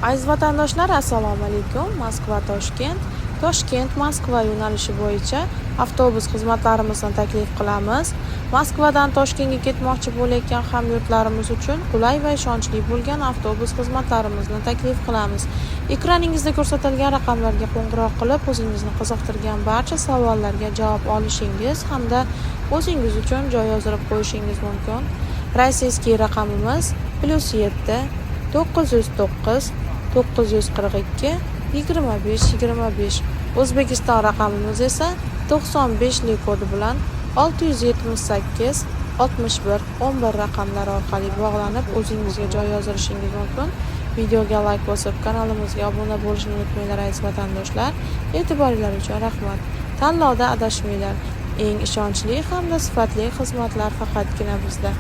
Aziz vatandoshlar, assalomu alaykum. Toshkent-Moskva yo'nalishi bo'yicha avtobus xizmatlarimizni taklif qilamiz. Moskvadan Toshkentga ketmoqchi bo'layotgan hamyurtlarimiz uchun qulay va ishonchli bo'lgan avtobus xizmatlarimizni taklif qilamiz. Ekraningizda ko'rsatilgan raqamlarga qo'ng'iroq qilib, o'zingizni qiziqtirgan barcha savollarga javob olishingiz hamda o'zingiz uchun joy yozdirib qo'yishingiz mumkin. Rossiyskiy raqamimiz +7 909 942 2525. O'zbekiston raqamimiz esa 95lik kodi bilan 678 61 11 raqamlari orqali bog'lanib, o'zingizga joy yozdirishingiz mumkin. Videoga like bosib, kanalimizga obuna bo'lishni unutmanglar aziz vatandoshlar. E'tiboringiz uchun rahmat. Tanlovda adashmanglar. Eng ishonchli hamda sifatli xizmatlar faqatgina bizda.